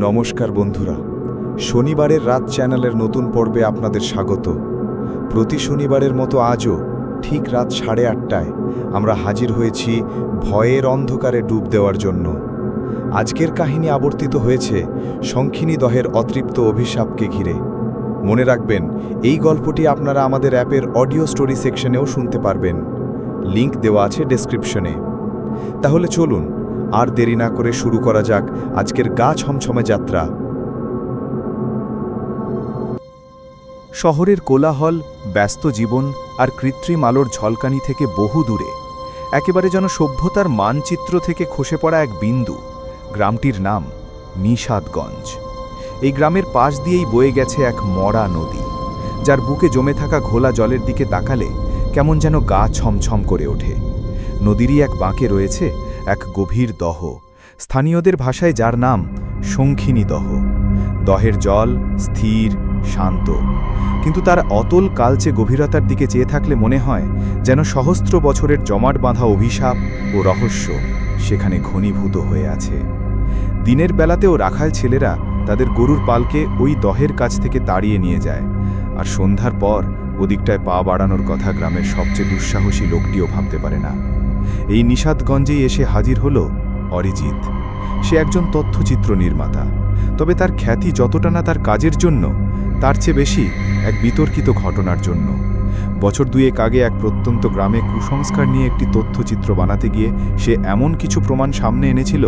নমস্কার বন্ধুরা, শনিবারের রাত চ্যানেলের নতুন পর্বে আপনাদের স্বাগত। প্রতি শনিবারের মতো আজও ঠিক রাত 8:30টায় আমরা হাজির হয়েছি ভয়ের অন্ধকারে ডুব দেওয়ার জন্য। আজকের কাহিনী আবর্তিত হয়েছে শঙ্খিনী দহের অতৃপ্ত অভিশাপকে ঘিরে। মনে রাখবেন, এই গল্পটি আপনারা আমাদের অ্যাপের অডিও স্টোরি সেকশনেও শুনতে পারবেন। লিংক দেওয়া আছে ডেসক্রিপশনে। তাহলে চলুন আর দেরি না করে শুরু করা যাক আজকের গা ছমছমে যাত্রা। শহরের কোলাহল, ব্যস্ত জীবন আর কৃত্রিম আলোর ঝলকানি থেকে বহু দূরে, একেবারে যেন সভ্যতার মানচিত্র থেকে খসে পড়া এক বিন্দু, গ্রামটির নাম নিষাদগঞ্জ। এই গ্রামের পাশ দিয়েই বয়ে গেছে এক মরা নদী, যার বুকে জমে থাকা ঘোলা জলের দিকে তাকালে কেমন যেন গা ছমছম করে ওঠে। নদীরই এক বাঁকে রয়েছে এক গভীর দহ, স্থানীয়দের ভাষায় যার নাম শঙ্খিনী দহ। দহের জল স্থির, শান্ত, কিন্তু তার অতল কালচে গভীরতার দিকে চেয়ে থাকলে মনে হয় যেন সহস্র বছরের জমাট বাঁধা অভিশাপ ও রহস্য সেখানে ঘনীভূত হয়ে আছে। দিনের বেলাতেও রাখাল ছেলেরা তাদের গরুর পালকে ওই দহের কাছ থেকে তাড়িয়ে নিয়ে যায়, আর সন্ধ্যার পর ওদিকটায় পা বাড়ানোর কথা গ্রামের সবচেয়ে দুঃসাহসী লোকটিও ভাবতে পারে না। এই নিষাদগঞ্জেই এসে হাজির হল অরিজিৎ। সে একজন তথ্যচিত্র নির্মাতা, তবে তার খ্যাতি যতটা না তার কাজের জন্য, তার চেয়ে বেশি এক বিতর্কিত ঘটনার জন্য। বছর দুয়েক আগে এক প্রত্যন্ত গ্রামে কুসংস্কার নিয়ে একটি তথ্যচিত্র বানাতে গিয়ে সে এমন কিছু প্রমাণ সামনে এনেছিল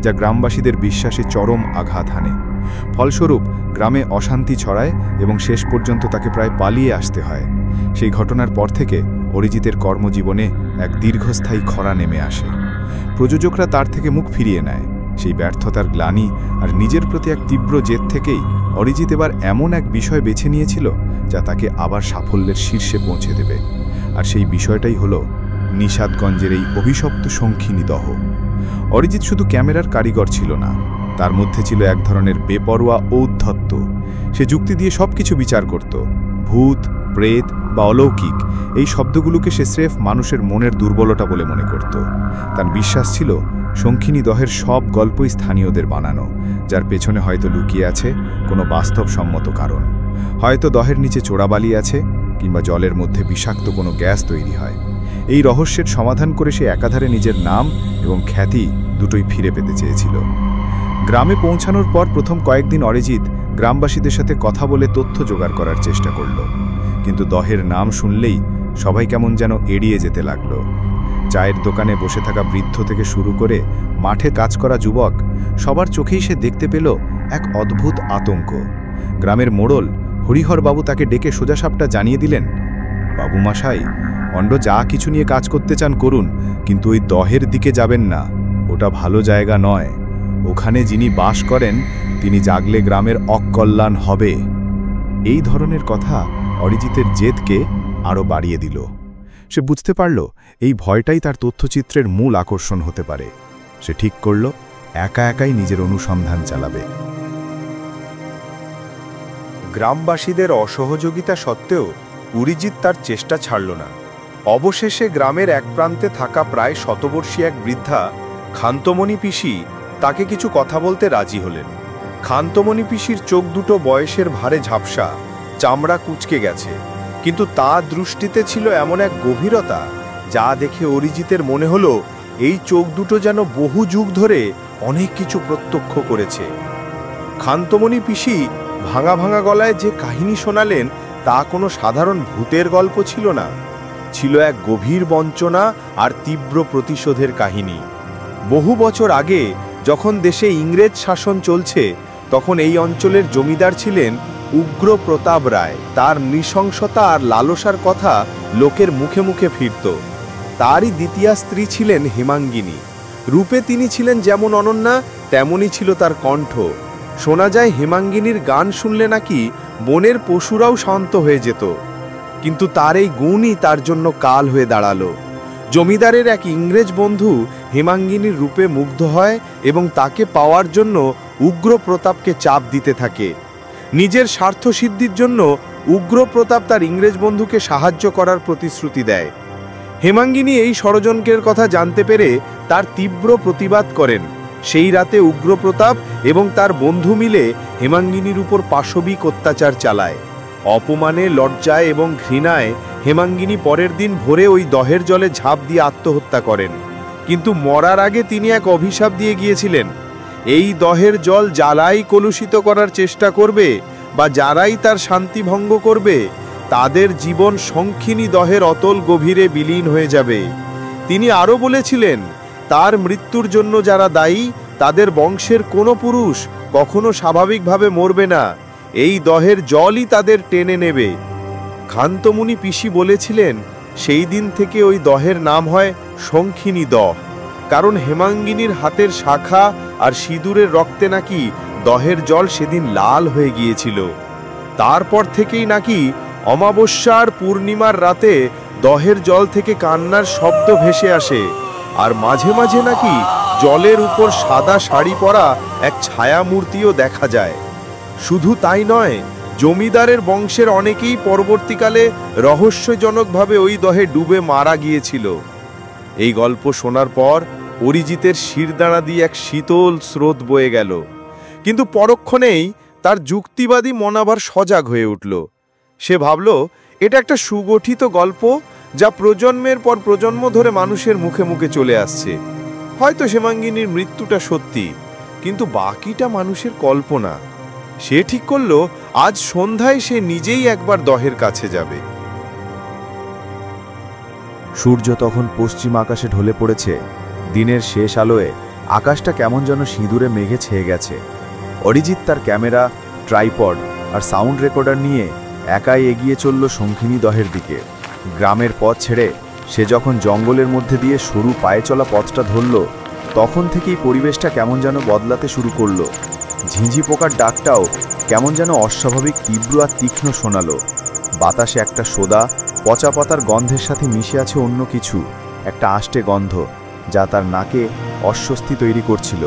যা গ্রামবাসীদের বিশ্বাসে চরম আঘাত হানে। ফলস্বরূপ গ্রামে অশান্তি ছড়ায় এবং শেষ পর্যন্ত তাকে প্রায় পালিয়ে আসতে হয়। সেই ঘটনার পর থেকে অরিজিতের কর্মজীবনে এক দীর্ঘস্থায়ী খরা নেমে আসে। প্রযোজকরা তার থেকে মুখ ফিরিয়ে নেয়। সেই ব্যর্থতার গ্লানি আর নিজের প্রতি এক তীব্র জেদ থেকেই অরিজিৎ এবার এমন এক বিষয় বেছে নিয়েছিল যা তাকে আবার সাফল্যের শীর্ষে পৌঁছে দেবে। আর সেই বিষয়টাই হলো নিষাদগঞ্জের এই অভিশপ্ত শঙ্খিনী দহ। অরিজিৎ শুধু ক্যামেরার কারিগর ছিল না, তার মধ্যে ছিল এক ধরনের বেপরোয়া ঔদ্ধত্য। সে যুক্তি দিয়ে সবকিছু বিচার করত। ভূত, প্রেত বা অলৌকিক এই শব্দগুলোকে সে স্রেফ মানুষের মনের দুর্বলতা বলে মনে করত। তার বিশ্বাস ছিল শঙ্খিনী দহের সব গল্পই স্থানীয়দের বানানো, যার পেছনে হয়তো লুকিয়ে আছে কোনো বাস্তবসম্মত কারণ। হয়তো দহের নিচে চোরাবালি আছে, কিংবা জলের মধ্যে বিষাক্ত কোনো গ্যাস তৈরি হয়। এই রহস্যের সমাধান করে সে একাধারে নিজের নাম এবং খ্যাতি দুটোই ফিরে পেতে চেয়েছিল। গ্রামে পৌঁছানোর পর প্রথম কয়েকদিন অরিজিৎ গ্রামবাসীদের সাথে কথা বলে তথ্য জোগাড় করার চেষ্টা করল, কিন্তু দহের নাম শুনলেই সবাই কেমন যেন এড়িয়ে যেতে লাগলো। চায়ের দোকানে বসে থাকা বৃদ্ধ থেকে শুরু করে মাঠে কাজ করা যুবক, সবার চোখেই সে দেখতে পেল এক অদ্ভুত আতঙ্ক। গ্রামের মোড়ল হরিহরবাবু তাকে ডেকে সোজাসাপটা জানিয়ে দিলেন, বাবু মশাই, অন্য যা কিছু নিয়ে কাজ করতে চান করুন, কিন্তু ওই দহের দিকে যাবেন না, ওটা ভালো জায়গা নয়। ওখানে যিনি বাস করেন তিনি জাগলে গ্রামের অকল্যাণ হবে। এই ধরনের কথা অরিজিতের জেদকে আরও বাড়িয়ে দিল। সে বুঝতে পারল এই ভয়টাই তার তথ্যচিত্রের মূল আকর্ষণ হতে পারে। সে ঠিক করল একা একাই নিজের অনুসন্ধান চালাবে। গ্রামবাসীদের অসহযোগিতা সত্ত্বেও অরিজিৎ তার চেষ্টা ছাড়ল না। অবশেষে গ্রামের এক প্রান্তে থাকা প্রায় শতবর্ষী এক বৃদ্ধা খান্তমণি পিসি তাকে কিছু কথা বলতে রাজি হলেন। খান্তমণি পিসির চোখ দুটো বয়সের ভারে ঝাপসা, চামড়া কুঁচকে গেছে, কিন্তু তার দৃষ্টিতে ছিল এমন এক গভীরতা যা দেখে অরিজিতের মনে হলো এই চোখ দুটো যেন বহু যুগ ধরে অনেক কিছু প্রত্যক্ষ করেছে। খান্তমণি পিসি ভাঙা ভাঙা গলায় যে কাহিনী শোনালেন তা কোনো সাধারণ ভূতের গল্প ছিল না, ছিল এক গভীর বঞ্চনা আর তীব্র প্রতিশোধের কাহিনী। বহু বছর আগে যখন দেশে ইংরেজ শাসন চলছে, তখন এই অঞ্চলের জমিদার ছিলেন উগ্র প্রতাপ রায়। তার নৃশংসতা আর লালসার কথা লোকের মুখে মুখে ফিরত। তারই দ্বিতীয় স্ত্রী ছিলেন হেমাঙ্গিনী। রূপে তিনি ছিলেন যেমন অনন্যা, তেমনই ছিল তার কণ্ঠ। শোনা যায় হেমাঙ্গিনীর গান শুনলে নাকি বনের পশুরাও শান্ত হয়ে যেত। কিন্তু তার এই গুণই তার জন্য কাল হয়ে দাঁড়ালো। জমিদারের এক ইংরেজ বন্ধু হেমাঙ্গিনীর রূপে মুগ্ধ হয় এবং তাকে পাওয়ার জন্য উগ্র প্রতাপকে চাপ দিতে থাকে। নিজের স্বার্থসিদ্ধির জন্য উগ্র প্রতাপ তার ইংরেজ বন্ধুকে সাহায্য করার প্রতিশ্রুতি দেয়। হেমাঙ্গিনী এই ষড়যন্ত্রের কথা জানতে পেরে তার তীব্র প্রতিবাদ করেন, সেই রাতে উগ্রপ্রতাপ এবং তার বন্ধু মিলে হেমাঙ্গিনীর উপর পাশবিক অত্যাচার চালায়। অপমানে, লজ্জায় এবং ঘৃণায় হেমাঙ্গিনী পরের দিন ভোরে ওই দহের জলে ঝাঁপ দিয়ে আত্মহত্যা করেন। কিন্তু মরার আগে তিনি এক অভিশাপ দিয়ে গিয়েছিলেন, এই দহের জল জ্বালাই কলুষিত করার চেষ্টা করবে বা যারাই তার শান্তি ভঙ্গ করবে, তাদের জীবন শঙ্খিনী দহের অতল গভীরে বিলীন হয়ে যাবে। তিনি আরও বলেছিলেন, তার মৃত্যুর জন্য যারা দায়ী তাদের বংশের কোনো পুরুষ কখনো স্বাভাবিকভাবে মরবে না, এই দহের জলই তাদের টেনে নেবে। খান্তমুনি পিসি বলেছিলেন, সেই দিন থেকে ওই দহের নাম হয় শঙ্খিনী দহ, কারণ হেমাঙ্গিনীর হাতের শাখা আর সিঁদুরের রক্তে নাকি দহের জল সেদিন লাল হয়ে গিয়েছিল। তারপর থেকেই নাকি অমাবস্যার পূর্ণিমার রাতে দহের জল থেকে কান্নার শব্দ ভেসে আসে, আর মাঝে মাঝে নাকি জলের উপর সাদা শাড়ি পরা এক ছায়া মূর্তিও দেখা যায়। শুধু তাই নয়, জমিদারের বংশের অনেকেই পরবর্তীকালে রহস্যজনকভাবে ওই দহে ডুবে মারা গিয়েছিল। এই গল্প শোনার পর অরিজিতের শিরদাঁড়া দিয়ে এক শীতল স্রোত বয়ে গেল, কিন্তু পরক্ষণেই তার যুক্তিবাদী মন আবার সজাগ হয়ে উঠল। সে ভাবল, এটা একটা সুগঠিত গল্প যা প্রজন্মের পর প্রজন্ম ধরে মানুষের মুখে মুখে চলে আসছে। হয়তো হেমাঙ্গিনীর মৃত্যুটা সত্যি, কিন্তু বাকিটা মানুষের কল্পনা। সে ঠিক করল, আজ সন্ধ্যায় সে নিজেই একবার দহের কাছে যাবে। সূর্য তখন পশ্চিম আকাশে ঢলে পড়েছে। দিনের শেষ আলোয় আকাশটা কেমন যেন সিঁদুরে মেঘে ছেয়ে গেছে। অরিজিৎ তার ক্যামেরা, ট্রাইপড আর সাউন্ড রেকর্ডার নিয়ে একাই এগিয়ে চলল শঙ্খিনী দহের দিকে। গ্রামের পথ ছেড়ে সে যখন জঙ্গলের মধ্যে দিয়ে সরু পায়ে চলা পথটা ধরল, তখন থেকেই পরিবেশটা কেমন যেন বদলাতে শুরু করল। ঝিঁঝি পোকার ডাকটাও কেমন যেন অস্বাভাবিক তীব্র আর তীক্ষ্ণ শোনালো। বাতাসে একটা সোদা পচা পাতার গন্ধের সাথে মিশে আছে অন্য কিছু, একটা আষ্টে গন্ধ, যা তার নাকে অস্বস্তি তৈরি করছিল।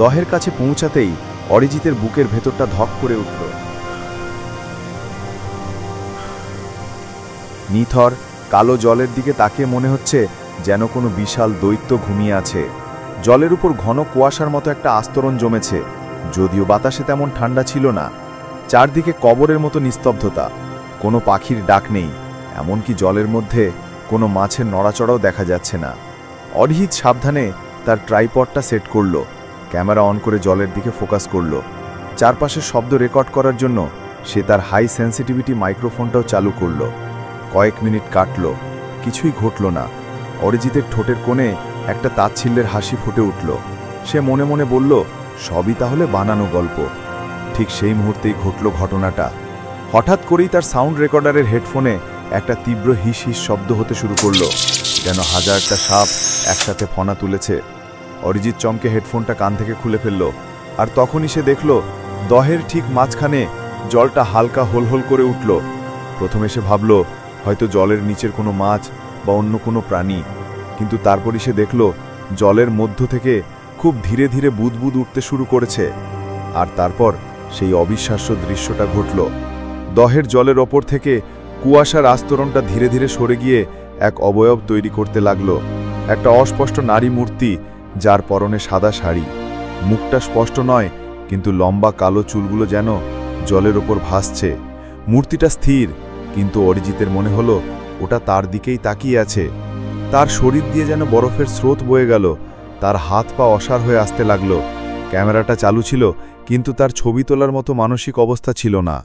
দহের কাছে পৌঁছাতেই অরিজিতের বুকের ভেতরটা ধক করে উঠল। নিথর কালো জলের দিকে তাকিয়ে মনে হচ্ছে যেন কোনো বিশাল দৈত্য ঘুমিয়ে আছে। জলের উপর ঘন কুয়াশার মতো একটা আস্তরণ জমেছে, যদিও বাতাসে তেমন ঠান্ডা ছিল না। চারদিকে কবরের মতো নিস্তব্ধতা, কোনো পাখির ডাক নেই, এমনকি জলের মধ্যে কোনো মাছের নড়াচড়াও দেখা যাচ্ছে না। অরিজিৎ সাবধানে তার ট্রাইপডটা সেট করল, ক্যামেরা অন করে জলের দিকে ফোকাস করল। চারপাশের শব্দ রেকর্ড করার জন্য সে তার হাই সেন্সিটিভিটি মাইক্রোফোনটাও চালু করল। কয়েক মিনিট কাটল, কিছুই ঘটল না। অরিজিতের ঠোঁটের কোণে একটা তাচ্ছিল্যের হাসি ফুটে উঠল। সে মনে মনে বলল, সবই তাহলে বানানো গল্প। ঠিক সেই মুহূর্তেই ঘটল ঘটনাটা। হঠাৎ করেই তার সাউন্ড রেকর্ডারের হেডফোনে একটা তীব্র হিস হিস শব্দ হতে শুরু করল, যেন হাজারটা সাপ একসাথে ফনা তুলেছে। অরিজিৎ চমকে হেডফোনটা কান থেকে খুলে ফেলল, আর তখনই সে দেখল দহের ঠিক মাঝখানে জলটা হালকা হোলহোল করে উঠল। প্রথমে সে ভাবল হয়তো জলের নিচের কোনো মাছ বা অন্য কোনো প্রাণী, কিন্তু তারপরই সে দেখল জলের মধ্য থেকে খুব ধীরে ধীরে বুদবুদ উঠতে শুরু করেছে। আর তারপর সেই অবিশ্বাস্য দৃশ্যটা ঘটল। দহের জলের ওপর থেকে কুয়াশার আস্তরণটা ধীরে ধীরে সরে গিয়ে এক অবয়ব তৈরি করতে লাগলো। একটা অস্পষ্ট নারী মূর্তি, যার পরনে সাদা শাড়ি। মুখটা স্পষ্ট নয়, কিন্তু লম্বা কালো চুলগুলো যেন জলের ওপর ভাসছে। মূর্তিটা স্থির, কিন্তু অরিজিতের মনে হলো ওটা তার দিকেই তাকিয়ে আছে। তার শরীর দিয়ে যেন বরফের স্রোত বয়ে গেল, তার হাত পা অসাড় হয়ে আসতে লাগলো। ক্যামেরাটা চালু ছিল, কিন্তু তার ছবি তোলার মতো মানসিক অবস্থা ছিল না।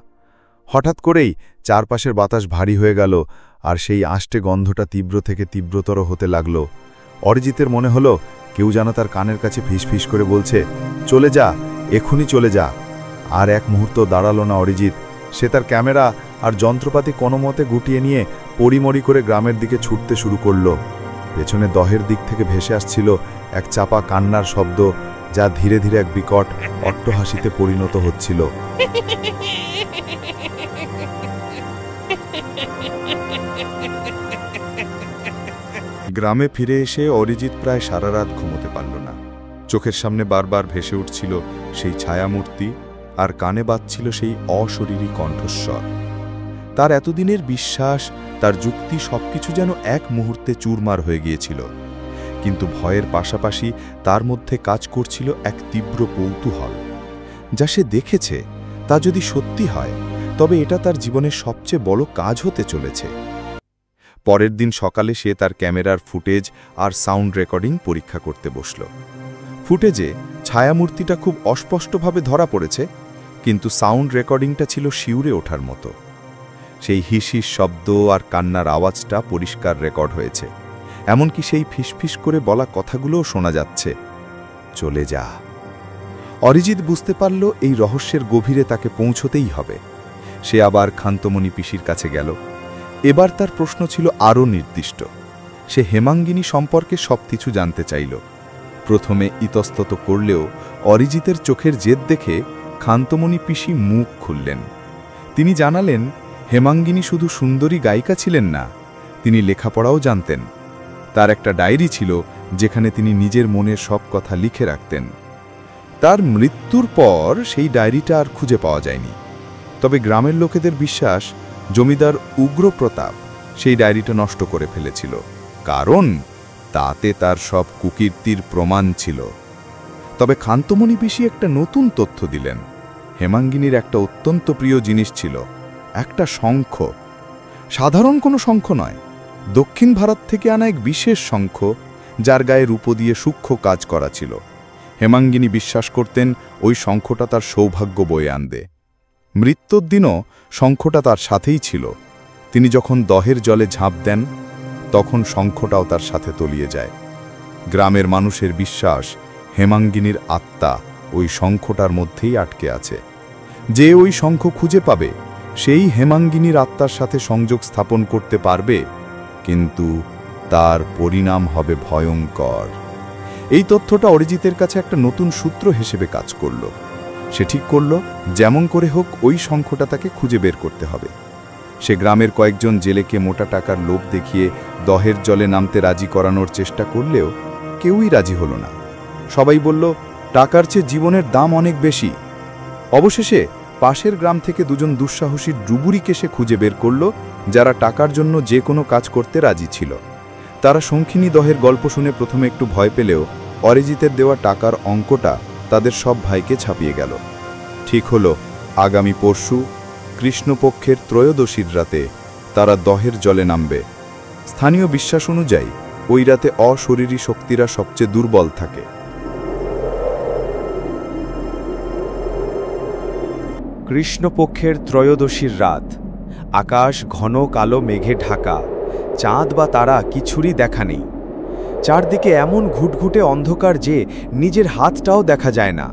হঠাৎ করেই চারপাশের বাতাস ভারী হয়ে গেল, আর সেই আষ্টে গন্ধটা তীব্র থেকে তীব্রতর হতে লাগল। অরিজিতের মনে হলো কেউ যেন তার কানের কাছে ফিসফিস করে বলছে, চলে যা, এখনই চলে যা। আর এক মুহূর্ত দাঁড়ালো না অরিজিৎ। সে তার ক্যামেরা আর যন্ত্রপাতি কোনোমতে গুটিয়ে নিয়ে পরিমরি করে গ্রামের দিকে ছুটতে শুরু করল। পেছনে দহের দিক থেকে ভেসে আসছিল এক চাপা কান্নার শব্দ, যা ধীরে ধীরে এক বিকট অট্টহাসিতে পরিণত হচ্ছিল। গ্রামে ফিরে এসে অরিজিৎ প্রায় সারা রাত ঘুমোতে পারল না। চোখের সামনে বারবার ভেসে উঠছিল সেই ছায়ামূর্তি, আর কানে বাজছিল সেই অশরীরী কণ্ঠস্বর। তার এতদিনের বিশ্বাস, তার যুক্তি সবকিছু যেন এক মুহূর্তে চুরমার হয়ে গিয়েছিল। কিন্তু ভয়ের পাশাপাশি তার মধ্যে কাজ করছিল এক তীব্র কৌতূহল। যা সে দেখেছে তা যদি সত্যি হয় তবে এটা তার জীবনের সবচেয়ে বড় কাজ হতে চলেছে। পরের দিন সকালে সে তার ক্যামেরার ফুটেজ আর সাউন্ড রেকর্ডিং পরীক্ষা করতে বসল। ফুটেজে ছায়ামূর্তিটা খুব অস্পষ্টভাবে ধরা পড়েছে, কিন্তু সাউন্ড রেকর্ডিংটা ছিল শিউরে ওঠার মতো। সেই হিসিস শব্দ আর কান্নার আওয়াজটা পরিষ্কার রেকর্ড হয়েছে, এমনকি সেই ফিসফিস করে বলা কথাগুলোও শোনা যাচ্ছে, চলে যা। অরিজিৎ বুঝতে পারল এই রহস্যের গভীরে তাকে পৌঁছতেই হবে। সে আবার খান্তমণি পিসির কাছে গেল। এবার তার প্রশ্ন ছিল আরও নির্দিষ্ট। সে হেমাঙ্গিনী সম্পর্কে সবকিছু জানতে চাইল। প্রথমে ইতস্তত করলেও অরিজিতের চোখের জেদ দেখে খান্তমণি পিসি মুখ খুললেন। তিনি জানালেন, হেমাঙ্গিনী শুধু সুন্দরী গায়িকা ছিলেন না, তিনি লেখাপড়াও জানতেন। তার একটা ডায়েরি ছিল যেখানে তিনি নিজের মনের সব কথা লিখে রাখতেন। তার মৃত্যুর পর সেই ডায়েরিটা আর খুঁজে পাওয়া যায়নি। তবে গ্রামের লোকেদের বিশ্বাস জমিদার উগ্রপ্রতাপ সেই ডায়েরিটা নষ্ট করে ফেলেছিল, কারণ তাতে তার সব কুকীর্তির প্রমাণ ছিল। তবে খান্তমণি পিসি একটা নতুন তথ্য দিলেন। হেমাঙ্গিনীর একটা অত্যন্ত প্রিয় জিনিস ছিল, একটা শঙ্খ। সাধারণ কোনো শঙ্খ নয়, দক্ষিণ ভারত থেকে আনা এক বিশেষ শঙ্খ, যার গায়ে রূপো দিয়ে সূক্ষ্ম কাজ করা ছিল। হেমাঙ্গিনী বিশ্বাস করতেন ওই শঙ্খটা তার সৌভাগ্য বয়ে আনবে। মৃত্যুর দিনও শঙ্খটা তার সাথেই ছিল। তিনি যখন দহের জলে ঝাঁপ দেন তখন শঙ্খটাও তার সাথে তলিয়ে যায়। গ্রামের মানুষের বিশ্বাস হেমাঙ্গিনীর আত্মা ওই শঙ্খটার মধ্যেই আটকে আছে। যে ওই শঙ্খ খুঁজে পাবে সেই হেমাঙ্গিনীর আত্মার সাথে সংযোগ স্থাপন করতে পারবে, কিন্তু তার পরিণাম হবে ভয়ঙ্কর। এই তথ্যটা অরিজিতের কাছে একটা নতুন সূত্র হিসেবে কাজ করল। সে ঠিক করল যেমন করে হোক ওই শঙ্খটা তাকে খুঁজে বের করতে হবে। সে গ্রামের কয়েকজন জেলেকে মোটা টাকার লোভ দেখিয়ে দহের জলে নামতে রাজি করানোর চেষ্টা করলেও কেউই রাজি হলো না। সবাই বলল, টাকার চেয়ে জীবনের দাম অনেক বেশি। অবশেষে পাশের গ্রাম থেকে দুজন দুঃসাহসী ডুবুরিকে সে খুঁজে বের করল, যারা টাকার জন্য যে কোনো কাজ করতে রাজি ছিল। তারা শঙ্খিনী দহের গল্প শুনে প্রথমে একটু ভয় পেলেও অরিজিতের দেওয়া টাকার অঙ্কটা তাদের সব ভাইকে ছাপিয়ে গেল। ঠিক হলো আগামী পরশু কৃষ্ণপক্ষের ত্রয়োদশীর রাতে তারা দহের জলে নামবে। স্থানীয় বিশ্বাস অনুযায়ী ওই রাতে অশরীরী শক্তিরা সবচেয়ে দুর্বল থাকে। কৃষ্ণপক্ষের ত্রয়োদশীর রাত। আকাশ ঘন কালো মেঘে ঢাকা, চাঁদ বা তারা কিছুরই দেখা নেই। চারদিকে এমন ঘুটঘুটে অন্ধকার যে নিজের হাতটাও দেখা যায় না।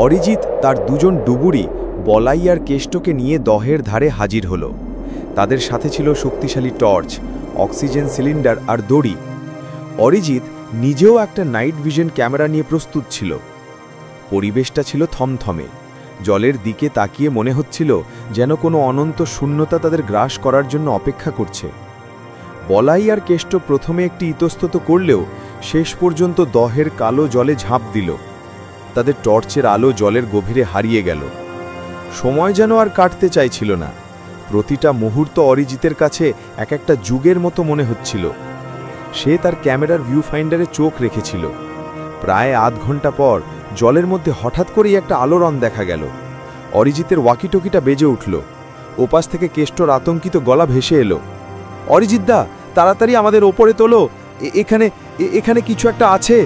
অরিজিৎ তার দুজন ডুবুরি বলাই আর কেষ্টকে নিয়ে দহের ধারে হাজির হল। তাদের সাথে ছিল শক্তিশালী টর্চ, অক্সিজেন সিলিন্ডার আর দড়ি। অরিজিৎ নিজেও একটা নাইট ভিশন ক্যামেরা নিয়ে প্রস্তুত ছিল। পরিবেশটা ছিল থমথমে। জলের দিকে তাকিয়ে মনে হচ্ছিল যেন কোনো অনন্ত শূন্যতা তাদের গ্রাস করার জন্য অপেক্ষা করছে। বলাই আর কেষ্ট প্রথমে একটি ইতস্তত করলেও শেষ পর্যন্ত দহের কালো জলে ঝাঁপ দিল। তাদের টর্চের আলো জলের গভীরে হারিয়ে গেল। সময় যেন আর কাটতে চাইছিল না। প্রতিটা মুহূর্ত অরিজিতের কাছে এক একটা যুগের মতো মনে হচ্ছিল। সে তার ক্যামেরার ভিউ ফাইন্ডারে চোখ রেখেছিল। প্রায় আধ ঘন্টা পর জলের মধ্যে হঠাৎ করেই একটা আলোড়ন দেখা গেল। অরিজিতের ওয়াকিটকিটা বেজে উঠল। ওপাশ থেকে কেষ্টর আতঙ্কিত গলা ভেসে এলো, অরিজিৎদা, তাড়াতাড়ি আমাদের ওপরে তোলো, এখানে কিছু একটা আছে,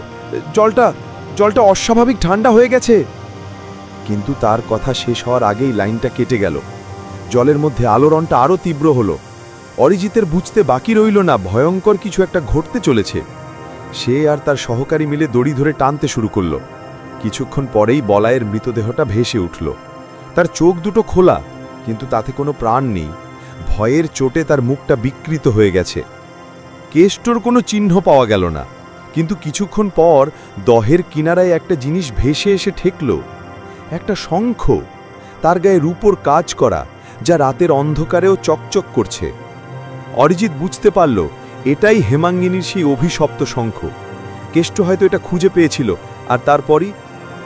জলটা অস্বাভাবিক ঠান্ডা হয়ে গেছে। কিন্তু তার কথা শেষ হওয়ার আগেই লাইনটা কেটে গেল। জলের মধ্যে আলোড়নটা আরও তীব্র হলো। অরিজিতের বুঝতে বাকি রইল না ভয়ঙ্কর কিছু একটা ঘটতে চলেছে। সে আর তার সহকারী মিলে দড়ি ধরে টানতে শুরু করল। কিছুক্ষণ পরেই বলাইয়ের মৃতদেহটা ভেসে উঠল। তার চোখ দুটো খোলা, কিন্তু তাতে কোনো প্রাণ নেই। ভয়ের চোটে তার মুখটা বিকৃত হয়ে গেছে। কেষ্টর কোনো চিহ্ন পাওয়া গেল না, কিন্তু কিছুক্ষণ পর দহের কিনারায় একটা জিনিস ভেসে এসে ঠেকল। একটা শঙ্খ, তার গায়ে রূপোর কাজ করা, যা রাতের অন্ধকারেও চকচক করছে। অরিজিৎ বুঝতে পারল এটাই হেমাঙ্গিনীর সেই অভিশপ্ত শঙ্খ। কেষ্ট হয়তো এটা খুঁজে পেয়েছিল, আর তারপরই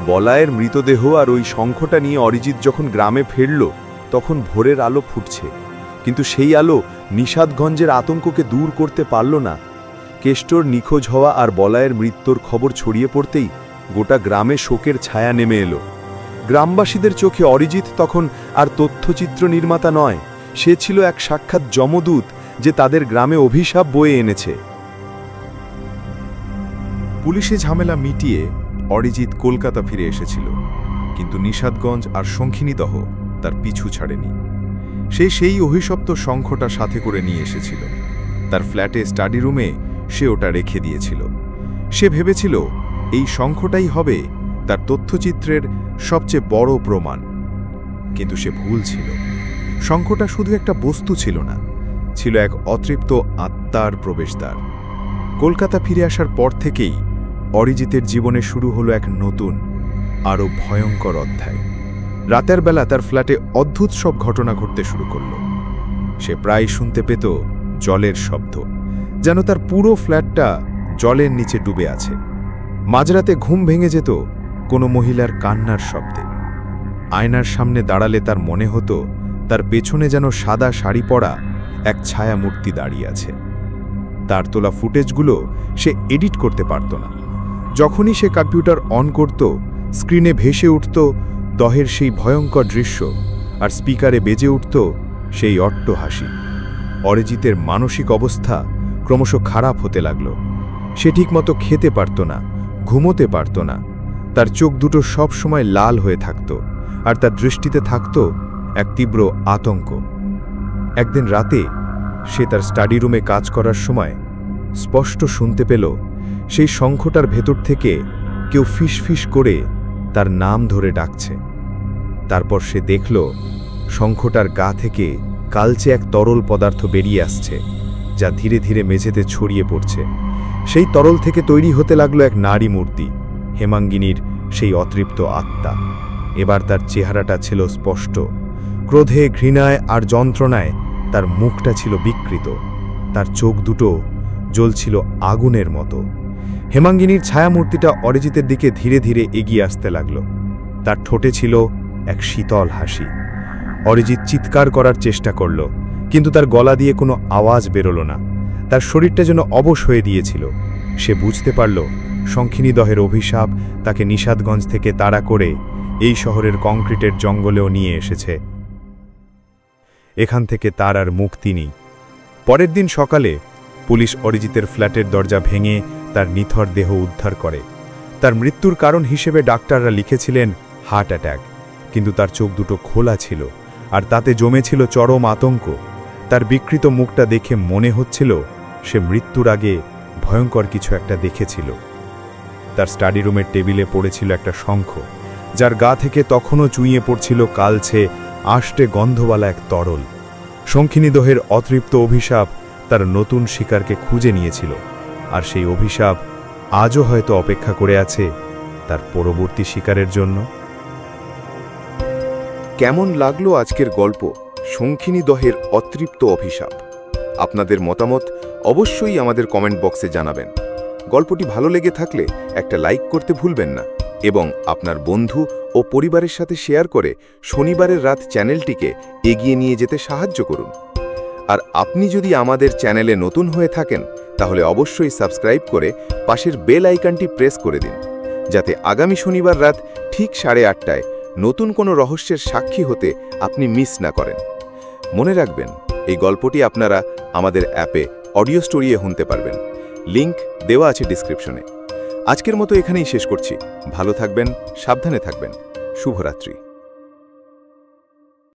বলায়ের মৃতদেহ আর ওই শঙ্খটা নিয়ে অরিজিৎ যখন গ্রামে ফিরল, তখন ভোরের আলো ফুটছে। কিন্তু সেই আলো নিষাদগঞ্জের আতঙ্ককে দূর করতে পারল না। কেষ্টর নিখোঁজ হওয়া আর বলায়ের মৃত্যুর খবর ছড়িয়ে পড়তেই গোটা গ্রামে শোকের ছায়া নেমে এলো। গ্রামবাসীদের চোখে অরিজিৎ তখন আর তথ্যচিত্র নির্মাতা নয়, সে ছিল এক সাক্ষাৎ যমদূত যে তাদের গ্রামে অভিশাপ বয়ে এনেছে। পুলিশে ঝামেলা মিটিয়ে অরিজিৎ কলকাতা ফিরে এসেছিল, কিন্তু নিষাদগঞ্জ আর শঙ্খিনীদহ তার পিছু ছাড়েনি। সেই অভিশপ্ত শঙ্খটা সাথে করে নিয়ে এসেছিল। তার ফ্ল্যাটে স্টাডি রুমে সে ওটা রেখে দিয়েছিল। সে ভেবেছিল এই শঙ্খটাই হবে তার তথ্যচিত্রের সবচেয়ে বড় প্রমাণ, কিন্তু সে ভুল ছিল। শঙ্খটা শুধু একটা বস্তু ছিল না, ছিল এক অতৃপ্ত আত্মার প্রবেশদ্বার। কলকাতা ফিরে আসার পর থেকেই অরিজিতের জীবনে শুরু হলো এক নতুন, আরও ভয়ঙ্কর অধ্যায়। রাতের বেলা তার ফ্ল্যাটে অদ্ভুত সব ঘটনা ঘটতে শুরু করল। সে প্রায় শুনতে পেত জলের শব্দ, যেন তার পুরো ফ্ল্যাটটা জলের নিচে ডুবে আছে। মাঝরাতে ঘুম ভেঙে যেত কোনো মহিলার কান্নার শব্দে। আয়নার সামনে দাঁড়ালে তার মনে হতো তার পেছনে যেন সাদা শাড়ি পরা এক ছায়া মূর্তি দাঁড়িয়ে আছে। তার তোলা ফুটেজগুলো সে এডিট করতে পারত না। যখনই সে কম্পিউটার অন করত, স্ক্রিনে ভেসে উঠত দহের সেই ভয়ঙ্কর দৃশ্য, আর স্পিকারে বেজে উঠত সেই অট্ট হাসি। অরিজিতের মানসিক অবস্থা ক্রমশ খারাপ হতে লাগল। সে ঠিকমতো খেতে পারত না, ঘুমোতে পারত না। তার চোখ দুটো সব সময় লাল হয়ে থাকত, আর তার দৃষ্টিতে থাকত এক তীব্র আতঙ্ক। একদিন রাতে সে তার স্টাডি রুমে কাজ করার সময় স্পষ্ট শুনতে পেল সেই শঙ্খটার ভেতর থেকে কেউ ফিসফিস করে তার নাম ধরে ডাকছে। তারপর সে দেখল শঙ্খটার গা থেকে কালচে এক তরল পদার্থ বেরিয়ে আসছে, যা ধীরে ধীরে মেঝেতে ছড়িয়ে পড়ছে। সেই তরল থেকে তৈরি হতে লাগলো এক নারী মূর্তি, হেমাঙ্গিনীর সেই অতৃপ্ত আত্মা। এবার তার চেহারাটা ছিল স্পষ্ট। ক্রোধে, ঘৃণায় আর যন্ত্রণায় তার মুখটা ছিল বিকৃত। তার চোখ দুটো জ্বলছিল আগুনের মতো। হেমাঙ্গিনীর ছায়ামূর্তিটা অরিজিতের দিকে ধীরে ধীরে এগিয়ে আসতে লাগল। তার ঠোঁটে ছিল এক শীতল হাসি। অরিজিৎ চিৎকার করার চেষ্টা করল, কিন্তু তার গলা দিয়ে কোনো আওয়াজ বেরোল না। তার শরীরটা যেন অবশ হয়ে দিয়েছিল। সে বুঝতে পারল শঙ্খিনীদহের অভিশাপ তাকে নিষাদগঞ্জ থেকে তাড়া করে এই শহরের কংক্রিটের জঙ্গলেও নিয়ে এসেছে। এখান থেকে তার আর মুক্তি নেই। পরের দিন সকালে পুলিশ অরিজিতের ফ্ল্যাটের দরজা ভেঙে তার নিথর দেহ উদ্ধার করে। তার মৃত্যুর কারণ হিসেবে ডাক্তাররা লিখেছিলেন হার্ট অ্যাটাক, কিন্তু তার চোখ দুটো খোলা ছিল, আর তাতে জমেছিল চরম আতঙ্ক। তার বিকৃত মুখটা দেখে মনে হচ্ছিল সে মৃত্যুর আগে ভয়ঙ্কর কিছু একটা দেখেছিল। তার স্টাডি রুমের টেবিলে পড়েছিল একটা শঙ্খ, যার গা থেকে তখনও চুইয়ে পড়ছিল কালছে আষ্টে গন্ধওয়ালা এক তরল। শঙ্খিনীদহের অতৃপ্ত অভিশাপ তার নতুন শিকারকে খুঁজে নিয়েছিল, আর সেই অভিশাপ আজও হয়তো অপেক্ষা করে আছে তার পরবর্তী শিকারের জন্য। কেমন লাগলো আজকের গল্প শঙ্খিনীদহের অতৃপ্ত অভিশাপ? আপনাদের মতামত অবশ্যই আমাদের কমেন্ট বক্সে জানাবেন। গল্পটি ভালো লেগে থাকলে একটা লাইক করতে ভুলবেন না, এবং আপনার বন্ধু ও পরিবারের সাথে শেয়ার করে শনিবারের রাত চ্যানেলটিকে এগিয়ে নিয়ে যেতে সাহায্য করুন। আর আপনি যদি আমাদের চ্যানেলে নতুন হয়ে থাকেন, তাহলে অবশ্যই সাবস্ক্রাইব করে পাশের বেল আইকনটি প্রেস করে দিন, যাতে আগামী শনিবার রাত ঠিক 8:30টায় নতুন কোনো রহস্যের সাক্ষী হতে আপনি মিস না করেন। মনে রাখবেন, এই গল্পটি আপনারা আমাদের অ্যাপে অডিও স্টোরিয়ে শুনতে পারবেন। লিংক দেওয়া আছে ডিসক্রিপশনে। আজকের মতো এখানেই শেষ করছি। ভালো থাকবেন, সাবধানে থাকবেন। শুভরাত্রি।